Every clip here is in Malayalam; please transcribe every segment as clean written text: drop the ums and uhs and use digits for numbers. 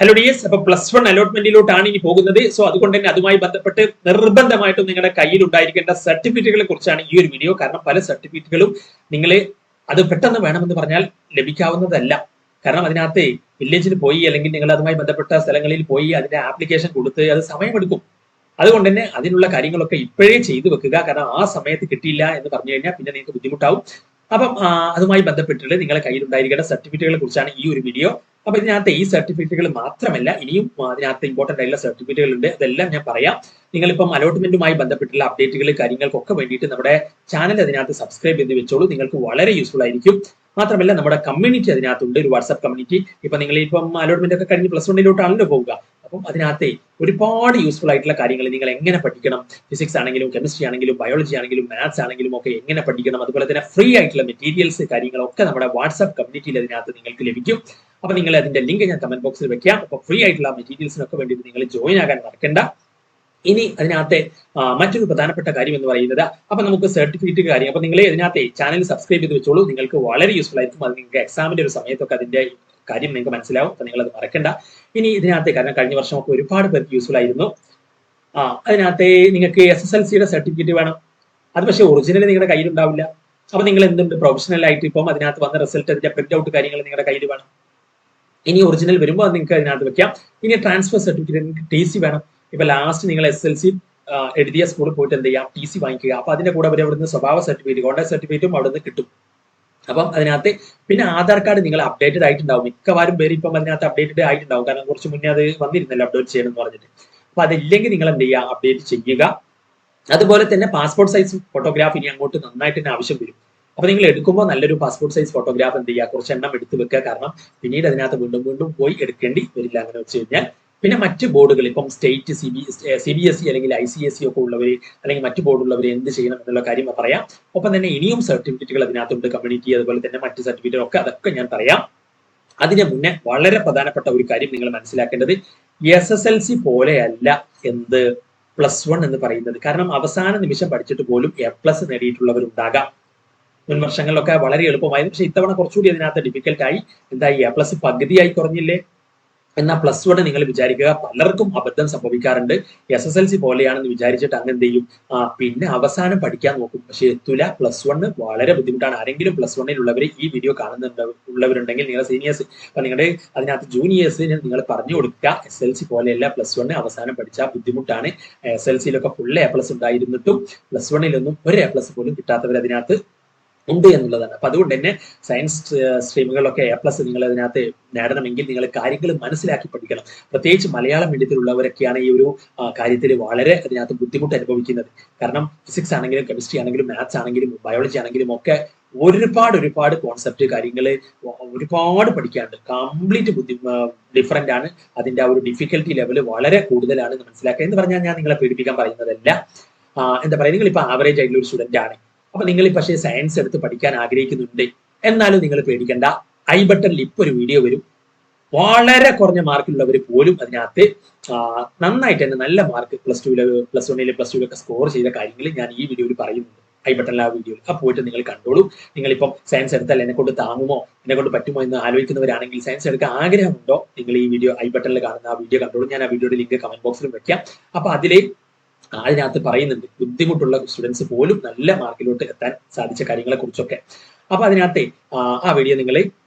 ഹലോ ഡിയേഴ്സ്, അപ്പൊ +1 അലോട്ട്മെന്റിലോട്ടാണ് ഇനി പോകുന്നത്. സോ അതുകൊണ്ട് തന്നെ അതുമായി ബന്ധപ്പെട്ട് നിർബന്ധമായിട്ടും നിങ്ങളുടെ കയ്യിൽ ഉണ്ടായിരിക്കേണ്ട സർട്ടിഫിക്കറ്റുകളെ കുറിച്ചാണ് ഈ ഒരു വീഡിയോ. കാരണം പല സർട്ടിഫിക്കറ്റുകളും നിങ്ങൾ അത് പെട്ടെന്ന് വേണമെന്ന് പറഞ്ഞാൽ ലഭിക്കാവുന്നതല്ല. കാരണം അതിനകത്ത് വില്ലേജിൽ പോയി അല്ലെങ്കിൽ നിങ്ങൾ അതുമായി ബന്ധപ്പെട്ട സ്ഥലങ്ങളിൽ പോയി അതിന്റെ ആപ്ലിക്കേഷൻ കൊടുത്ത് അത് സമയമെടുക്കും. അതുകൊണ്ട് തന്നെ അതിനുള്ള കാര്യങ്ങളൊക്കെ ഇപ്പോഴേ ചെയ്തു വെക്കുക. കാരണം ആ സമയത്ത് കിട്ടിയില്ല എന്ന് പറഞ്ഞു കഴിഞ്ഞാൽ പിന്നെ നിങ്ങൾക്ക് ബുദ്ധിമുട്ടാവും. അപ്പം അതുമായി ബന്ധപ്പെട്ടിട്ട് നിങ്ങളുടെ കയ്യിൽ ഉണ്ടായിരിക്കേണ്ട സർട്ടിഫിക്കറ്റുകളെ കുറിച്ചാണ് ഈ ഒരു വീഡിയോ. അപ്പൊ ഇതിനകത്ത് ഈ സർട്ടിഫിക്കറ്റുകൾ മാത്രമല്ല, ഇനിയും അതിനകത്ത് ഇമ്പോർട്ടന്റ് ആയിട്ടുള്ള സർട്ടിഫിക്കറ്റുകൾ ഉണ്ട്. അതെല്ലാം ഞാൻ പറയാം. നിങ്ങളിപ്പം അലോട്ട്മെന്റുമായി ബന്ധപ്പെട്ടുള്ള അപ്ഡേറ്റുകൾ കാര്യങ്ങൾക്കൊക്കെ വേണ്ടിയിട്ട് നമ്മുടെ ചാനൽ അതിനകത്ത് സബ്സ്ക്രൈബ് ചെയ്ത് വെച്ചോളൂ. നിങ്ങൾക്ക് വളരെ യൂസ്ഫുൾ ആയിരിക്കും. മാത്രമല്ല നമ്മുടെ കമ്മ്യൂണിറ്റി അതിനകത്തുണ്ട്, ഒരു വാട്സ്ആപ്പ് കമ്മ്യൂണിറ്റി. ഇപ്പൊ നിങ്ങൾ ഇപ്പം അലോട്ട്മെന്റ് ഒക്കെ കഴിഞ്ഞ് +1 പോവുക. അപ്പം അതിനകത്ത് ഒരുപാട് യൂസ്ഫുൾ ആയിട്ടുള്ള കാര്യങ്ങൾ നിങ്ങൾ എങ്ങനെ പഠിക്കണം, ഫിസിക്സ് ആണെങ്കിലും കെമിസ്ട്രി ആണെങ്കിലും ബയോളജി ആണെങ്കിലും മാത്സ് ആണെങ്കിലും ഒക്കെ എങ്ങനെ പഠിക്കണം, അതുപോലെ തന്നെ ഫ്രീ ആയിട്ടുള്ള മെറ്റീരിയൽസ് കാര്യങ്ങളൊക്കെ നമ്മുടെ വാട്സ്ആപ്പ് കമ്മ്യൂണിറ്റിയിൽ അതിനകത്ത് നിങ്ങൾക്ക് ലഭിക്കും. അപ്പൊ നിങ്ങൾ അതിന്റെ ലിങ്ക് ഞാൻ കമന്റ് ബോക്സിൽ വെക്കാം. അപ്പൊ ഫ്രീ ആയിട്ടുള്ള മെറ്റീരിയൽസിനൊക്കെ വേണ്ടി നിങ്ങൾ ജോയിൻ ആകാൻ മറക്കണ്ട. ഇനി അതിനകത്തെ മറ്റൊരു പ്രധാനപ്പെട്ട കാര്യം എന്ന് പറയുന്നത്, അപ്പൊ നമുക്ക് സർട്ടിഫിക്കറ്റ് കാര്യം. അപ്പൊ നിങ്ങൾ ഇതിനകത്തെ ചാനൽ സബ്സ്ക്രൈബ് ചെയ്ത് വെച്ചോളൂ. നിങ്ങൾക്ക് വളരെ യൂസ്ഫുൾ ആയിരിക്കും. അത് നിങ്ങൾക്ക് എക്സാമിന്റെ ഒരു സമയത്തൊക്കെ അതിന്റെ കാര്യം നിങ്ങൾക്ക് മനസ്സിലാവും. അപ്പൊ നിങ്ങൾ അത് മറക്കണ്ട. ഇനി ഇതിനകത്ത്, കാരണം കഴിഞ്ഞ വർഷമൊക്കെ ഒരുപാട് പേർക്ക് യൂസ്ഫുൾ ആയിരുന്നു. അതിനകത്ത് നിങ്ങൾക്ക് SSLCയുടെ സർട്ടിഫിക്കറ്റ് വേണം. അത് പക്ഷേ ഒറിജിനൽ നിങ്ങളുടെ കയ്യിൽ ഉണ്ടാവില്ല. അപ്പൊ നിങ്ങൾ എന്തുണ്ട്, പ്രൊഫഷണൽ ആയിട്ട് ഇപ്പം അതിനകത്ത് വന്ന റിസൾട്ട്, അതിന്റെ പ്രിന്റ് ഔട്ട് കാര്യങ്ങൾ നിങ്ങളുടെ കയ്യിൽ വേണം. ഇനി ഒറിജിനൽ വരുമ്പോൾ അത് നിങ്ങൾക്ക് അതിനകത്ത് വെക്കാം. ഇനി ട്രാൻസ്ഫർ സർട്ടിഫിക്കറ്റ്, TC വേണം. ഇപ്പൊ ലാസ്റ്റ് നിങ്ങൾ SSLC എഴുതിയ സ്കൂളിൽ പോയിട്ട് എന്ത് ചെയ്യാം, TC വാങ്ങിക്കുക. അപ്പൊ അതിന്റെ കൂടെ അവിടുന്ന് സ്വഭാവ സർട്ടിഫിക്കറ്റ്, കോൺടാക്ട് സർട്ടിഫിക്കറ്റും അവിടുന്ന് കിട്ടും. അപ്പം അതിനകത്ത് പിന്നെ ആധാർ കാർഡ് നിങ്ങൾ അപ്ഡേറ്റഡ് ആയിട്ടുണ്ടാവും. മിക്കവാറും പേര് ഇപ്പം അതിനകത്ത് അപ്ഡേറ്റഡ് ആയിട്ടുണ്ടാവും. കാരണം കുറച്ച് മുന്നേ അത് വന്നിരുന്നല്ലോ അപ്ഡേറ്റ് ചെയ്യണം എന്ന് പറഞ്ഞിട്ട്. അപ്പൊ അതില്ലെങ്കിൽ നിങ്ങൾ എന്ത് ചെയ്യുക, അപ്ഡേറ്റ് ചെയ്യുക. അതുപോലെ തന്നെ പാസ്പോർട്ട് സൈസ് ഫോട്ടോഗ്രാഫ് ഇനി അങ്ങോട്ട് നന്നായിട്ട് തന്നെ ആവശ്യം വരും. അപ്പൊ നിങ്ങൾ എടുക്കുമ്പോൾ നല്ലൊരു പാസ്പോർട്ട് സൈസ് ഫോട്ടോഗ്രാഫ് എന്ത് ചെയ്യുക, കുറച്ച് എണ്ണം എടുത്ത് വെക്കുക. കാരണം പിന്നീട് അതിനകത്ത് വീണ്ടും വീണ്ടും പോയി എടുക്കേണ്ടി വരില്ല അങ്ങനെ വെച്ച് കഴിഞ്ഞാൽ. പിന്നെ മറ്റ് ബോർഡുകൾ, ഇപ്പം സ്റ്റേറ്റ് CBSE അല്ലെങ്കിൽ ICSE ഒക്കെ ഉള്ളവർ അല്ലെങ്കിൽ മറ്റു ബോർഡുള്ളവർ എന്ത് ചെയ്യണം എന്നുള്ള കാര്യം പറയാം. ഒപ്പം തന്നെ ഇനിയും സർട്ടിഫിക്കറ്റുകൾ അതിനകത്തുണ്ട്, കമ്മ്യൂണിറ്റി അതുപോലെ തന്നെ മറ്റ് സർട്ടിഫിക്കറ്റ് ഒക്കെ, അതൊക്കെ ഞാൻ പറയാം. അതിന് മുന്നേ വളരെ പ്രധാനപ്പെട്ട ഒരു കാര്യം നിങ്ങൾ മനസ്സിലാക്കേണ്ടത്, SSLC പോലെയല്ല എന്ത് +1 എന്ന് പറയുന്നത്. കാരണം അവസാന നിമിഷം പഠിച്ചിട്ട് പോലും A+ നേടിയിട്ടുള്ളവരുണ്ടാകാം. മുൻ വർഷങ്ങളിലൊക്കെ വളരെ എളുപ്പമായിരുന്നു. പക്ഷെ ഇത്തവണ കുറച്ചുകൂടി അതിനകത്ത് ഡിഫിക്കൽട്ട് ആയി. എന്തായി, A+ പകുതിയായി കുറഞ്ഞില്ലേ? എന്നാൽ +1 നിങ്ങൾ വിചാരിക്കുക, പലർക്കും അബദ്ധം സംഭവിക്കാറുണ്ട്. SSLC പോലെയാണെന്ന് വിചാരിച്ചിട്ട് അങ്ങ് എന്ത് ചെയ്യും, പിന്നെ അവസാനം പഠിക്കാൻ നോക്കും, പക്ഷെ എത്തൂല. +1 വളരെ ബുദ്ധിമുട്ടാണ്. ആരെങ്കിലും +1 ഈ വീഡിയോ ഉള്ളവരുണ്ടെങ്കിൽ നിങ്ങൾ സീനിയേഴ്സ്, അപ്പൊ നിങ്ങളുടെ അതിനകത്ത് ജൂനിയേഴ്സിന് നിങ്ങൾ പറഞ്ഞു കൊടുക്കുക, SSLC പോലെയല്ല +1 അവസാനം പഠിച്ചാൽ ബുദ്ധിമുട്ടാണ്. SSLCയിലൊക്കെ ഫുൾ A+ ഉണ്ടായിരുന്നിട്ടും +1 ഒരു A+ പോലും കിട്ടാത്തവർ അതിനകത്ത് ഉണ്ട് എന്നുള്ളതാണ്. അപ്പൊ അതുകൊണ്ട് തന്നെ സയൻസ് സ്ട്രീമുകളിലൊക്കെ A+ നിങ്ങൾ അതിനകത്ത് നേടണമെങ്കിൽ നിങ്ങൾ കാര്യങ്ങൾ മനസ്സിലാക്കി പഠിക്കണം. പ്രത്യേകിച്ച് മലയാളം മീഡിയത്തിലുള്ളവരൊക്കെയാണ് ഈ ഒരു കാര്യത്തിൽ വളരെ അതിനകത്ത് ബുദ്ധിമുട്ട് അനുഭവിക്കുന്നത്. കാരണം ഫിസിക്സ് ആണെങ്കിലും കെമിസ്ട്രി ആണെങ്കിലും മാത്സ് ആണെങ്കിലും ബയോളജി ആണെങ്കിലും ഒക്കെ ഒരുപാട് കോൺസെപ്റ്റ് കാര്യങ്ങൾ ഒരുപാട് പഠിക്കാനുണ്ട്. കംപ്ലീറ്റ് ഡിഫറെന്റ് ആണ്. അതിന്റെ ആ ഒരു ഡിഫിക്കൽട്ടി ലെവൽ വളരെ കൂടുതലാണ് എന്ന് മനസ്സിലാക്കുക. എന്ന് പറഞ്ഞാൽ ഞാൻ നിങ്ങളെ പേടിപ്പിക്കാൻ പറയുന്നതല്ല. എന്താ പറയുക, നിങ്ങൾ ഇപ്പൊ ആവറേജ് ആയിട്ടുള്ള ഒരു സ്റ്റുഡന്റ് ആണ്. അപ്പൊ നിങ്ങൾ പക്ഷേ സയൻസ് എടുത്ത് പഠിക്കാൻ ആഗ്രഹിക്കുന്നുണ്ട്, എന്നാലും നിങ്ങൾ പേടിക്കേണ്ട. ബട്ടണിൽ ഇപ്പൊ ഒരു വീഡിയോ വരും. വളരെ കുറഞ്ഞ മാർക്കുള്ളവർ പോലും അതിനകത്ത് നന്നായിട്ട് തന്നെ നല്ല മാർക്ക് +2 +1 +2 സ്കോർ ചെയ്ത കാര്യങ്ങൾ ഞാൻ ഈ വീഡിയോയിൽ പറയുന്നുണ്ട്. ബട്ടണിൽ ആ വീഡിയോയിൽ പോയിട്ട് നിങ്ങൾ കണ്ടോളൂ. നിങ്ങളിപ്പം സയൻസ് എടുത്താൽ എന്നെ കൊണ്ട് താങ്ങുമോ, എന്നെ കൊണ്ട് പറ്റുമോ എന്ന് ആലോചിക്കുന്നവരാണെങ്കിൽ, സയൻസ് എടുക്കാൻ ആഗ്രഹമുണ്ടോ, നിങ്ങൾ ഈ വീഡിയോ ബട്ടണിൽ കാണുന്ന ആ വീഡിയോ കണ്ടോളൂ. ഞാൻ ആ വീഡിയോയുടെ ലിങ്ക് കമന്റ് ബോക്സിലും വെക്കാം. അപ്പൊ അതിനകത്ത് പറയുന്നുണ്ട് ബുദ്ധിമുട്ടുള്ള സ്റ്റുഡൻസ് പോലും നല്ല മാർക്കിലോട്ട് എത്താൻ സാധിച്ച കാര്യങ്ങളെ കുറിച്ചൊക്കെ. അപ്പൊ അതിനകത്ത് ആ വീഡിയോ നിങ്ങൾ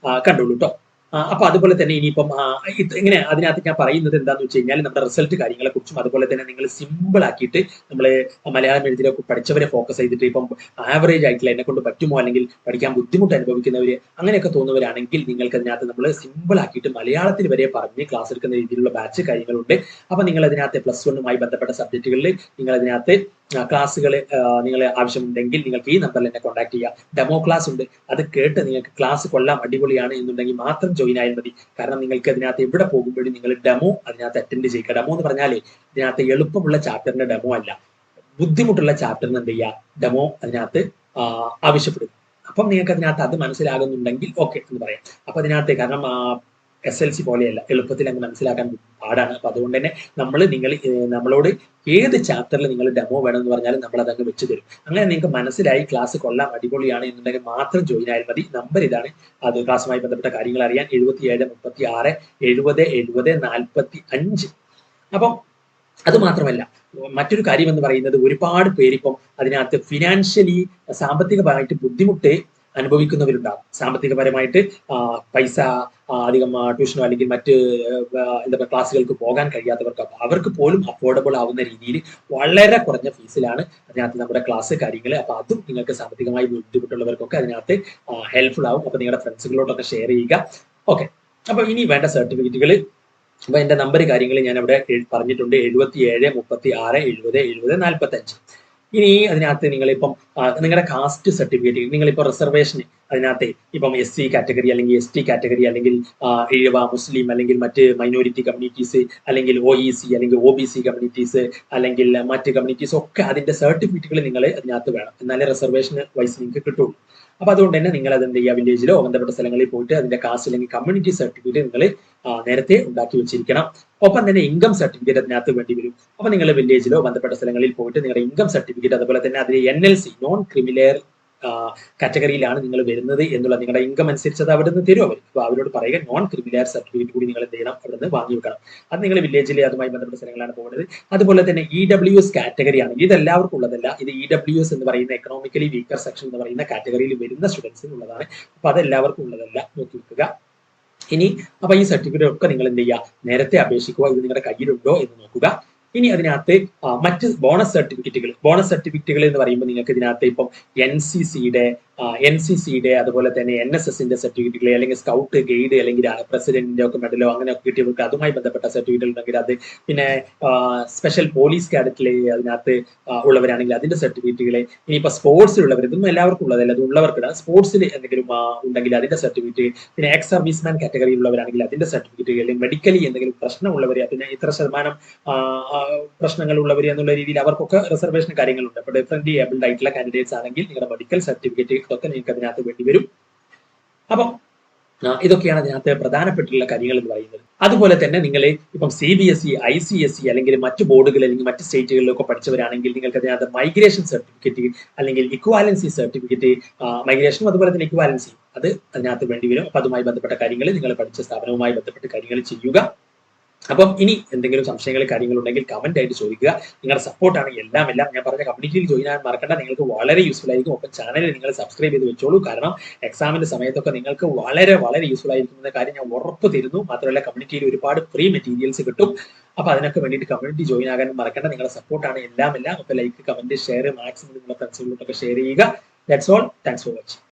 കണ്ടോളൂ കേട്ടോ. അപ്പൊ അതുപോലെ തന്നെ ഇനിയിപ്പം ഇങ്ങനെ അതിനകത്ത് ഞാൻ പറയുന്നത് എന്താന്ന് വെച്ച് കഴിഞ്ഞാൽ, നമ്മുടെ റിസൾട്ട് കാര്യങ്ങളെ കുറിച്ചും അതുപോലെ തന്നെ നിങ്ങൾ സിമ്പിൾ ആക്കിയിട്ട് നമ്മൾ മലയാളം എഴുതിലൊക്കെ പഠിച്ചവരെ ഫോക്കസ് ചെയ്തിട്ട് ഇപ്പം ആവറേജ് ആയിട്ടുള്ള എന്നെ കൊണ്ട് പറ്റുമോ അല്ലെങ്കിൽ പഠിക്കാൻ ബുദ്ധിമുട്ട് അനുഭവിക്കുന്നവര് അങ്ങനെയൊക്കെ തോന്നുന്നവരാണെങ്കിൽ, നിങ്ങൾക്ക് അതിനകത്ത് നമ്മൾ സിമ്പിൾ ആക്കിയിട്ട് മലയാളത്തിൽ വരെ പറഞ്ഞ് ക്ലാസ് എടുക്കുന്ന രീതിയിലുള്ള ബാച്ച് കാര്യങ്ങളുണ്ട്. അപ്പൊ നിങ്ങൾ അതിനകത്ത് +1 ബന്ധപ്പെട്ട സബ്ജക്റ്റുകളിൽ നിങ്ങൾ അതിനകത്ത് ക്ലാസ്സുകൾ നിങ്ങൾ ആവശ്യമുണ്ടെങ്കിൽ നിങ്ങൾക്ക് ഈ നമ്പറിൽ എന്നെ കോൺടാക്ട് ചെയ്യുക. ഡെമോ ക്ലാസ് ഉണ്ട്, അത് കേട്ട് നിങ്ങൾക്ക് ക്ലാസ് കൊള്ളാം അടിപൊളിയാണ് എന്നുണ്ടെങ്കിൽ മാത്രം ജോയിൻ ആയാൽ മതി. കാരണം നിങ്ങൾക്ക് അതിനകത്ത് എവിടെ പോകുമ്പോഴും നിങ്ങൾ ഡെമോ അതിനകത്ത് അറ്റൻഡ് ചെയ്യുക. ഡെമോ എന്ന് പറഞ്ഞാൽ ഇതിനകത്ത് എളുപ്പമുള്ള ചാപ്റ്ററിന്റെ ഡെമോ അല്ല, ബുദ്ധിമുട്ടുള്ള ചാപ്റ്ററിന് എന്ത് ചെയ്യുക, ഡെമോ അതിനകത്ത് ആവശ്യപ്പെടും. അപ്പം നിങ്ങൾക്ക് അതിനകത്ത് അത് മനസ്സിലാകുന്നുണ്ടെങ്കിൽ ഓക്കെ എന്ന് പറയാം. അപ്പൊ അതിനകത്ത് കാരണം SLC പോലെയല്ല, എളുപ്പത്തിൽ അങ്ങ് മനസ്സിലാക്കാൻ പാടാണ്. അപ്പൊ അതുകൊണ്ട് തന്നെ നമ്മളോട് ഏത് ചാപ്റ്ററിൽ നിങ്ങൾ ഡെമോ വേണമെന്ന് പറഞ്ഞാലും നമ്മൾ അതങ്ങ് വെച്ച് തരും. അങ്ങനെ നിങ്ങൾക്ക് മനസ്സിലായി ക്ലാസ് കൊള്ളാം അടിപൊളിയാണ് എന്നുണ്ടെങ്കിൽ മാത്രം ജോയിൻ ആയാൽ മതി. നമ്പർ ഇതാണ്. അത് ക്ലാസ്സുമായി ബന്ധപ്പെട്ട കാര്യങ്ങൾ അറിയാൻ 77 36 70 70 45. അപ്പം അത് മാത്രമല്ല, മറ്റൊരു കാര്യം എന്ന് പറയുന്നത്, ഒരുപാട് പേരിപ്പം അതിനകത്ത് ഫിനാൻഷ്യലി സാമ്പത്തികമായിട്ട് ബുദ്ധിമുട്ട് അനുഭവിക്കുന്നവരുണ്ടാകും. സാമ്പത്തികപരമായിട്ട് പൈസ അധികം ട്യൂഷനോ അല്ലെങ്കിൽ മറ്റ് എന്താ പറയുക ക്ലാസ്സുകൾക്ക് പോകാൻ കഴിയാത്തവർക്ക്, അവർക്ക് പോലും അഫോർഡബിൾ ആവുന്ന രീതിയിൽ വളരെ കുറഞ്ഞ ഫീസിലാണ് അതിനകത്ത് നമ്മുടെ ക്ലാസ് കാര്യങ്ങൾ. അപ്പൊ അതും നിങ്ങൾക്ക് സാമ്പത്തികമായി ബുദ്ധിമുട്ടുള്ളവർക്കൊക്കെ അതിനകത്ത് ഹെൽപ്ഫുൾ ആവും. അപ്പൊ നിങ്ങളുടെ ഫ്രണ്ട്സുകളോടൊക്കെ ഷെയർ ചെയ്യുക. ഓക്കെ, അപ്പൊ ഇനി വേണ്ട സർട്ടിഫിക്കറ്റുകൾ, അപ്പൊ എന്റെ നമ്പർ കാര്യങ്ങൾ ഞാൻ അവിടെ പറഞ്ഞിട്ടുണ്ട്. 77 36 70 70 45. ഇനി അതിനകത്ത് നിങ്ങളിപ്പം നിങ്ങളുടെ കാസ്റ്റ് സർട്ടിഫിക്കറ്റ്, നിങ്ങളിപ്പോൾ റിസർവേഷൻ അതിനകത്ത് ഇപ്പം SC കാറ്റഗറി അല്ലെങ്കിൽ ST കാറ്റഗറി അല്ലെങ്കിൽ ഈഴവ, മുസ്ലിം അല്ലെങ്കിൽ മറ്റ് മൈനോറിറ്റി കമ്മ്യൂണിറ്റീസ് അല്ലെങ്കിൽ OEC അല്ലെങ്കിൽ OBC കമ്മ്യൂണിറ്റീസ് അല്ലെങ്കിൽ മറ്റ് കമ്മ്യൂണിറ്റീസ് ഒക്കെ അതിന്റെ സർട്ടിഫിക്കറ്റുകൾ നിങ്ങൾ അതിനകത്ത് വേണം. എന്നാലേ റിസർവേഷൻ വൈസ് നിങ്ങൾക്ക് കിട്ടുള്ളൂ. അപ്പൊ അതുകൊണ്ട് തന്നെ നിങ്ങൾ അത് എന്ത് ചെയ്യുക, വില്ലേജിലോ ബന്ധപ്പെട്ട സ്ഥലങ്ങളിൽ പോയിട്ട് അതിന്റെ കാസ്റ്റ് അല്ലെങ്കിൽ കമ്മ്യൂണിറ്റി സർട്ടിഫിക്കറ്റ് നിങ്ങൾ നേരത്തെ ഉണ്ടാക്കി വെച്ചിരിക്കണം. ഒപ്പം തന്നെ ഇൻകം സർട്ടിഫിക്കറ്റ് അതിനകത്ത് വേണ്ടി വരും. അപ്പൊ നിങ്ങൾ വില്ലേജിലോ ബന്ധപ്പെട്ട സ്ഥലങ്ങളിൽ പോയിട്ട് നിങ്ങളുടെ ഇൻകം സർട്ടിഫിക്കറ്റ്, അതുപോലെ തന്നെ അതിൽ NLC നോൺ ക്രിമിനൽ കാറ്റഗറിയിലാണ് നിങ്ങൾ വരുന്നത് എന്നുള്ള നിങ്ങളുടെ ഇൻകം അനുസരിച്ച് അത് അവിടെ നിന്ന് തരും അവർ. അപ്പൊ അവരോട് പറയുക നോൺ ക്രിമിനൽ സർട്ടിഫിക്കറ്റ് കൂടി നിങ്ങൾ എന്ത് ചെയ്യണം, അവിടെ നിന്ന് വാങ്ങി വെക്കണം. അത് നിങ്ങൾ വില്ലേജിലെ അതുമായി ബന്ധപ്പെട്ട സ്ഥലങ്ങളാണ് പോകുന്നത്. അതുപോലെ തന്നെ EWS കാറ്റഗറി ആണ്, ഇത് എല്ലാവർക്കും ഉള്ളതല്ല. ഇത് EWS എന്ന് പറയുന്ന എക്കണോമിക്കലി വീക്കർ സെക്ഷൻ എന്ന് പറയുന്ന കാറ്റഗറിയിൽ വരുന്ന സ്റ്റുഡൻസിനുള്ളതാണ്. അപ്പൊ അത് എല്ലാവർക്കും ഉള്ളതല്ല, നോക്കി വെക്കുക. ഇനി അപ്പൊ ഈ സർട്ടിഫിക്കറ്റ് ഒക്കെ നിങ്ങൾ എന്ത് ചെയ്യുക, നേരത്തെ അപേക്ഷിക്കുക. ഇത് നിങ്ങളുടെ കയ്യിലുണ്ടോ എന്ന് നോക്കുക. ഇനി അതിനകത്ത് മറ്റ് ബോണസ് സർട്ടിഫിക്കറ്റുകൾ എന്ന് പറയുമ്പോൾ നിങ്ങൾക്ക് ഇതിനകത്ത് ഇപ്പം NCCയുടെ അതുപോലെ തന്നെ NSSന്റെ സർട്ടിഫിക്കറ്റുകൾ അല്ലെങ്കിൽ സ്കൗട്ട് ഗൈഡ് അല്ലെങ്കിൽ പ്രസിഡന്റിന്റെ ഒക്കെ മെഡലോ അങ്ങനെയൊക്കെ കിട്ടിയവർക്ക് അതുമായി ബന്ധപ്പെട്ട സർട്ടിഫിക്കറ്റ് ഉണ്ടെങ്കിൽ അത്, പിന്നെ സ്പെഷ്യൽ പോലീസ് കാഡറ്റിൽ അതിനകത്ത് ഉള്ളവരാണെങ്കിൽ അതിന്റെ സർട്ടിഫിക്കറ്റുകൾ, ഇനിയിപ്പോ സ്പോർട്സിലുള്ളവർ, ഇതൊന്നും എല്ലാവർക്കും ഉള്ളതല്ല, അത് ഉള്ളവർക്ക് സ്പോർട്സിൽ എന്തെങ്കിലും ഉണ്ടെങ്കിൽ അതിന്റെ സർട്ടിഫിക്കറ്റ്, പിന്നെ എക്സ് സർവീസ്മാൻ കാറ്റഗറിയിലുള്ളവരാണെങ്കിൽ അതിന്റെ സർട്ടിഫിക്കറ്റ്, അല്ലെങ്കിൽ മെഡിക്കലി എന്തെങ്കിലും പ്രശ്നമുള്ളവർ, പിന്നെ ഇത്ര ശതമാനം പ്രശ്നങ്ങളുള്ളവർ എന്നുള്ള രീതിയിൽ അവർക്കൊക്കെ റിസർവേഷൻ കാര്യങ്ങളുണ്ട്. അപ്പൊ ഡിഫറെന്റ് ഏബിൾഡ് ആയിട്ടുള്ള കാൻഡിഡേറ്റ്സ് ആണെങ്കിൽ നിങ്ങളുടെ മെഡിക്കൽ സർട്ടിഫിക്കറ്റ് ഒക്കെ നിങ്ങൾക്ക് അതിനകത്ത് വേണ്ടി വരും. അപ്പം ഇതൊക്കെയാണ് അതിനകത്ത് പ്രധാനപ്പെട്ടുള്ള കാര്യങ്ങൾ എന്ന് പറയുന്നത്. അതുപോലെ തന്നെ നിങ്ങൾ ഇപ്പം CBSE, ICSE അല്ലെങ്കിൽ മറ്റ് ബോർഡുകൾ അല്ലെങ്കിൽ മറ്റ് സ്റ്റേറ്റുകളിലൊക്കെ പഠിച്ചവരാണെങ്കിൽ നിങ്ങൾക്ക് അതിനകത്ത് മൈഗ്രേഷൻ സർട്ടിഫിക്കറ്റ് അല്ലെങ്കിൽ ഇക്വാലൻസി സർട്ടിഫിക്കറ്റ്, മൈഗ്രേഷനും അതുപോലെ തന്നെ ഇക്വാലൻസി അത് അതിനകത്ത് വേണ്ടി വരും. അപ്പൊ അതുമായി ബന്ധപ്പെട്ട കാര്യങ്ങൾ നിങ്ങൾ പഠിച്ച സ്ഥാപനവുമായി ബന്ധപ്പെട്ട കാര്യങ്ങൾ ചെയ്യുക. അപ്പം ഇനി എന്തെങ്കിലും സംശയങ്ങൾ കാര്യങ്ങളുണ്ടെങ്കിൽ കമന്റ് ആയിട്ട് ചോദിക്കുക. നിങ്ങളുടെ സപ്പോർട്ടാണ് എല്ലാം. ഞാൻ പറഞ്ഞ കമ്മ്യൂണിറ്റിയിൽ ജോയിൻ ആകാൻ മറക്കണ്ട, നിങ്ങൾക്ക് വളരെ യൂസ്ഫുൾ ആയിരിക്കും. ഒപ്പം ചാനൽ നിങ്ങൾ സബ്സ്ക്രൈബ് ചെയ്ത് വെച്ചോളൂ. കാരണം എക്സാമിന്റെ സമയത്തൊക്കെ നിങ്ങൾക്ക് വളരെ വളരെ യൂസ്ഫുൾ ആയിരിക്കും എന്ന കാര്യം ഞാൻ ഉറപ്പ് തരുന്നു. മാത്രമല്ല കമ്മ്യൂണിറ്റിയിൽ ഒരുപാട് ഫ്രീ മെറ്റീരിയൽസ് കിട്ടും. അപ്പൊ അതിനൊക്കെ വേണ്ടിയിട്ട് കമ്മ്യൂണിറ്റി ജോയിൻ ആകാൻ മറക്കണ്ട. നിങ്ങളുടെ സപ്പോർട്ടാണ് എല്ലാം. അപ്പൊ ലൈക്ക്, കമന്റ്, ഷെയർ മാക്സിമം നിങ്ങളുടെ ഫ്രണ്ട്സുകളോടൊക്കെ ഷെയർ ചെയ്യുക. That's all. Thanks for watching.